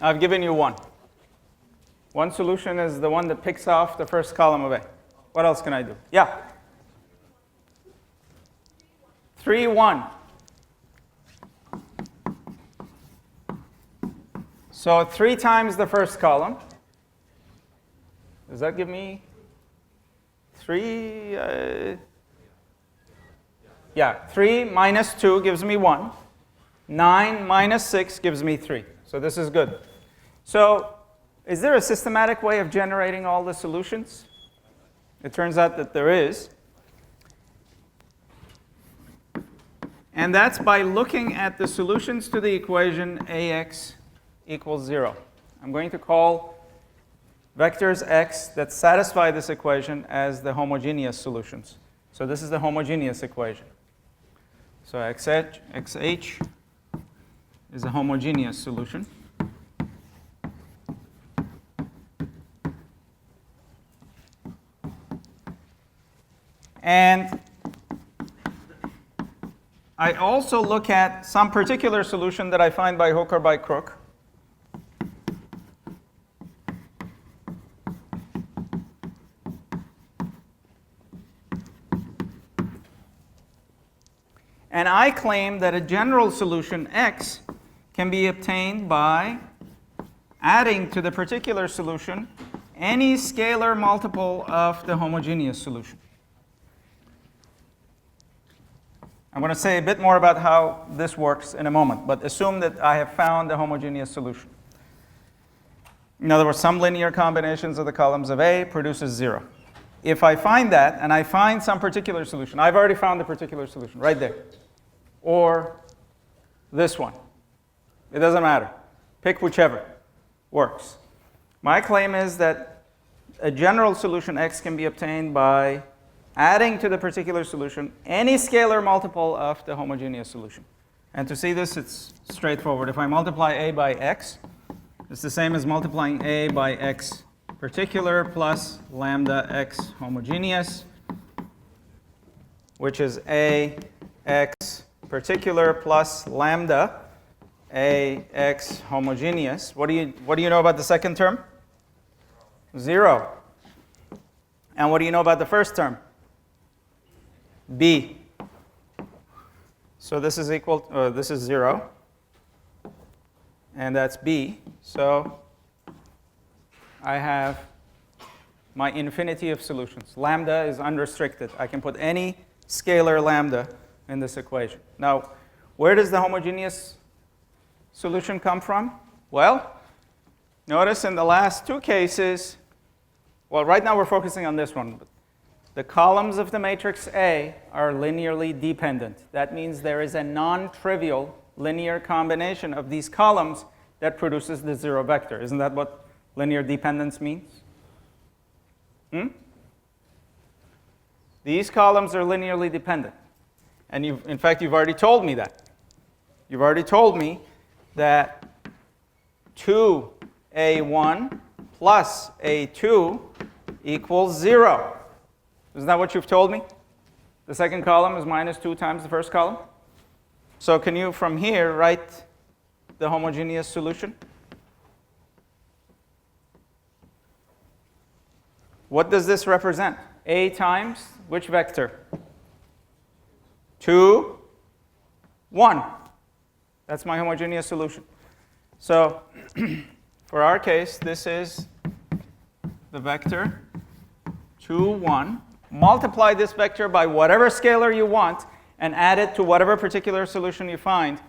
I've given you one. One solution is the one that picks off the first column of A. What else can I do? Yeah? 3, 1. So 3 times the first column. Does that give me 3? Yeah, 3 minus 2 gives me 1. 9 minus 6 gives me 3. So this is good. So is there a systematic way of generating all the solutions? It turns out that there is. And that's by looking at the solutions to the equation AX equals 0. I'm going to call vectors x that satisfy this equation as the homogeneous solutions. So this is the homogeneous equation. So xh is a homogeneous solution. And I also look at some particular solution that I find by hook or by crook. And I claim that a general solution x can be obtained by adding to the particular solution any scalar multiple of the homogeneous solution. I'm going to say a bit more about how this works in a moment, but assume that I have found the homogeneous solution. In other words, some linear combinations of the columns of A produces 0. If I find that, and I find some particular solution, I've already found the particular solution right there. Or this one. It doesn't matter. Pick whichever works. My claim is that a general solution x can be obtained by adding to the particular solution any scalar multiple of the homogeneous solution. And to see this, it's straightforward. If I multiply A by x, it's the same as multiplying A by x particular plus lambda x homogeneous, which is A x particular plus lambda A x homogeneous. What do you know about the second term? 0. And what do you know about the first term? B. So this is this is 0. And that's B. So I have my infinity of solutions. Lambda is unrestricted. I can put any scalar lambda in this equation. Now, where does the homogeneous solution come from? Well, notice in the last two cases, well, right now we're focusing on this one. The columns of the matrix A are linearly dependent. That means there is a non-trivial linear combination of these columns that produces the zero vector. Isn't that what linear dependence means? These columns are linearly dependent. And in fact, you've already told me that. You've already told me that 2A1 plus A2 equals 0. Isn't that what you've told me? The second column is minus 2 times the first column. So can you, from here, write the homogeneous solution? What does this represent? A times which vector? 2, 1. That's my homogeneous solution. So for our case, this is the vector 2, 1. Multiply this vector by whatever scalar you want and add it to whatever particular solution you find,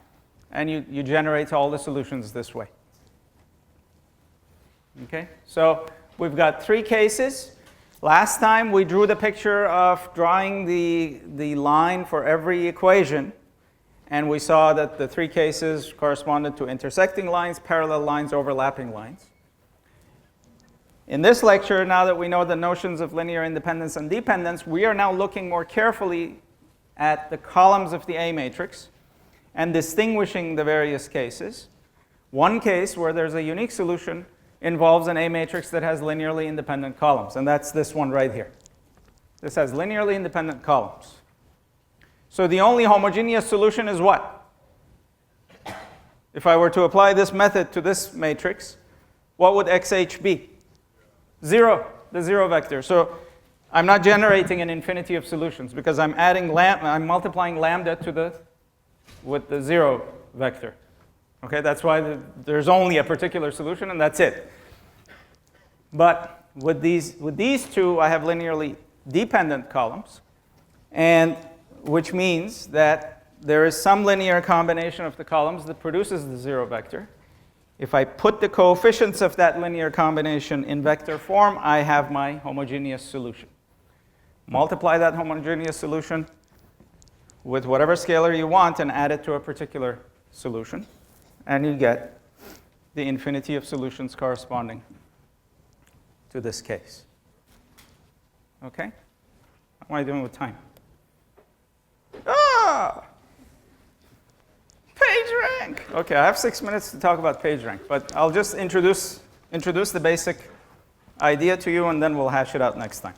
and you generate all the solutions this way. Okay? So we've got three cases. Last time we drew the picture of drawing the line for every equation, and we saw that the three cases corresponded to intersecting lines, parallel lines, overlapping lines. In this lecture, now that we know the notions of linear independence and dependence, we are now looking more carefully at the columns of the A matrix and distinguishing the various cases. One case where there's a unique solution involves an A matrix that has linearly independent columns, and that's this one right here. This has linearly independent columns. So the only homogeneous solution is what? If I were to apply this method to this matrix, what would XH be? 0, the zero vector. So I'm not generating an infinity of solutions because I'm multiplying lambda with the 0 vector. Okay, that's why there's only a particular solution, and that's it. But with these two, I have linearly dependent columns, and which means that there is some linear combination of the columns that produces the 0 vector. If I put the coefficients of that linear combination in vector form, I have my homogeneous solution. Multiply that homogeneous solution with whatever scalar you want and add it to a particular solution, and you get the infinity of solutions corresponding to this case. Okay? How am I doing with time? PageRank! Okay, I have 6 minutes to talk about PageRank, but I'll just introduce the basic idea to you, and then we'll hash it out next time.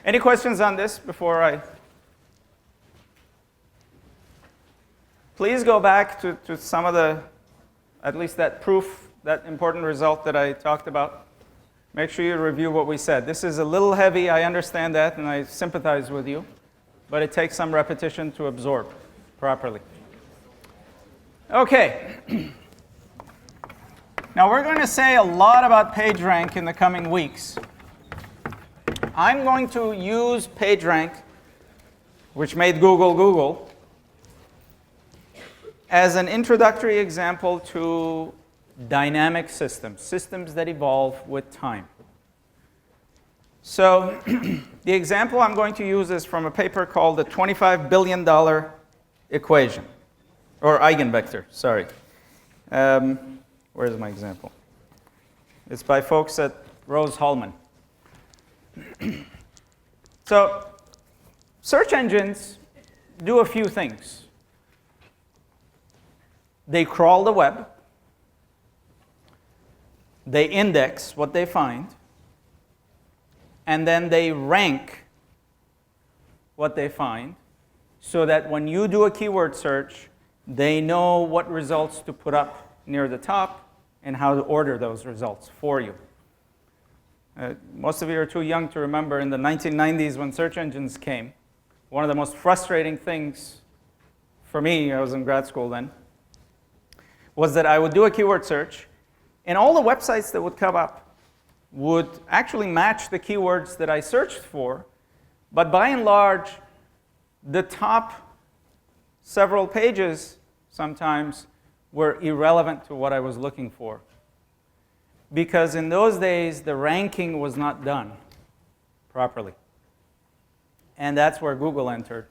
Any questions on this before I... Please go back to some of the, at least that proof, that important result that I talked about. Make sure you review what we said. This is a little heavy, I understand that, and I sympathize with you, but it takes some repetition to absorb properly. Okay. Now we're going to say a lot about PageRank in the coming weeks. I'm going to use PageRank, which made Google Google, as an introductory example to dynamic systems, systems that evolve with time. So the example I'm going to use is from a paper called the $25 billion equation, or eigenvector, sorry. Where's my example? It's by folks at Rose-Hulman. So search engines do a few things. They crawl the web. They index what they find. And then they rank what they find so that when you do a keyword search, they know what results to put up near the top and how to order those results for you. Most of you are too young to remember in the 1990s when search engines came, one of the most frustrating things for me, I was in grad school then, was that I would do a keyword search, and all the websites that would come up would actually match the keywords that I searched for, but by and large, the top several pages sometimes were irrelevant to what I was looking for. Because in those days, the ranking was not done properly. And that's where Google entered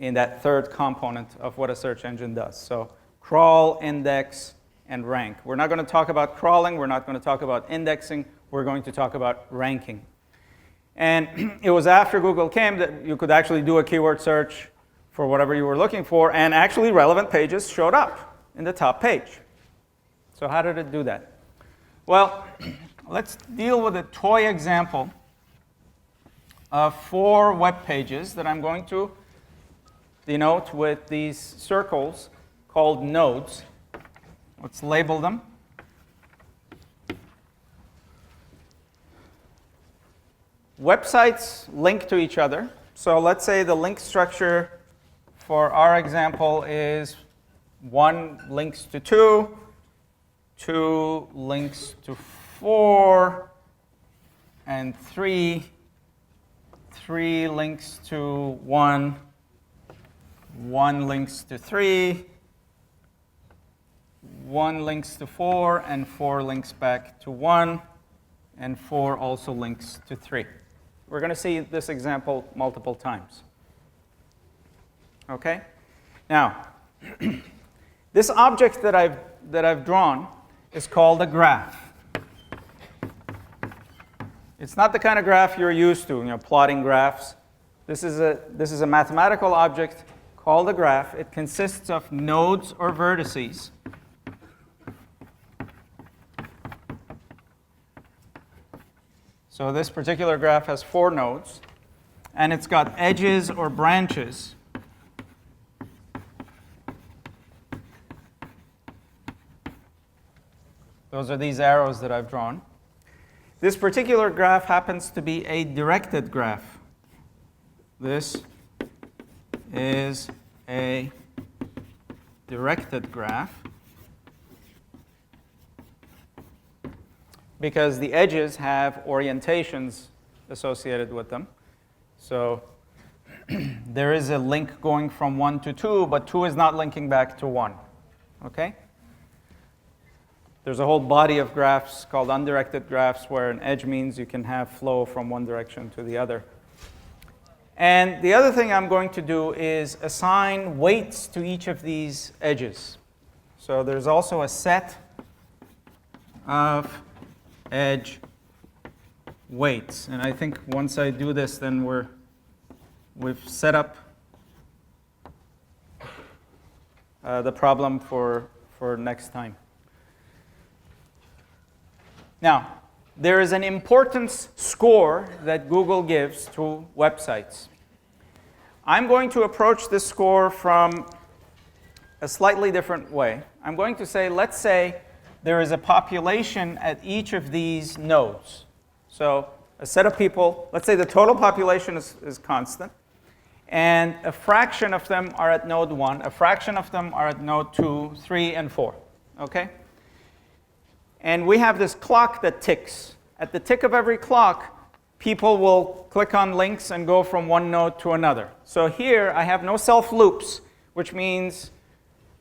in that third component of what a search engine does. So crawl, index, and rank. We're not going to talk about crawling. We're not going to talk about indexing. We're going to talk about ranking. And it was after Google came that you could actually do a keyword search for whatever you were looking for, and actually relevant pages showed up in the top page. So how did it do that? Well, let's deal with a toy example of 4 web pages that I'm going to denote with these circles called nodes. Let's label them. Websites link to each other. So let's say the link structure for our example is 1 links to 2, 2 links to 4, and 3 links to 1, 1 links to 3, 1 links to 4, and 4 links back to 1, and 4 also links to 3. We're going to see this example multiple times. Okay? Now, this object that I've drawn is called a graph. It's not the kind of graph you're used to, plotting graphs. This is a mathematical object called a graph. It consists of nodes or vertices. So this particular graph has 4 nodes, and it's got edges or branches. Those are these arrows that I've drawn. This particular graph happens to be a directed graph. This is a directed graph because the edges have orientations associated with them. So there is a link going from 1 to 2, but 2 is not linking back to 1. Okay? There's a whole body of graphs called undirected graphs where an edge means you can have flow from one direction to the other. And the other thing I'm going to do is assign weights to each of these edges. So there's also a set of edge weights. And I think once I do this, then we've set up the problem for next time. Now, there is an importance score that Google gives to websites. I'm going to approach this score from a slightly different way. I'm going to say, let's say there is a population at each of these nodes. So a set of people, let's say the total population is constant, and a fraction of them are at node 1, a fraction of them are at node 2, 3, and 4. Okay? And we have this clock that ticks. At the tick of every clock, people will click on links and go from one node to another. So here, I have no self-loops, which means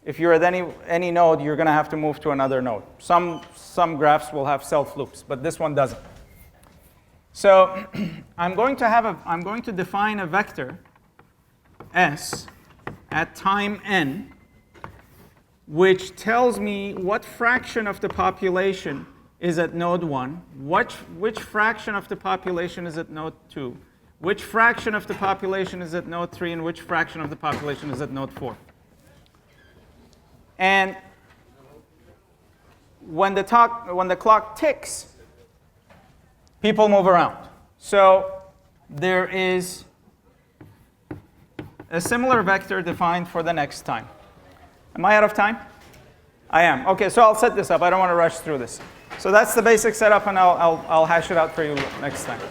if you're at any node, you're going to have to move to another node. Some graphs will have self-loops, but this one doesn't. So I'm going to define a vector S at time n, which tells me what fraction of the population is at node 1, which fraction of the population is at node 2, which fraction of the population is at node 3, and which fraction of the population is at node 4. And when the clock ticks, people move around. So there is a similar vector defined for the next time. Am I out of time? I am. OK, so I'll set this up. I don't want to rush through this. So that's the basic setup, and I'll hash it out for you next time.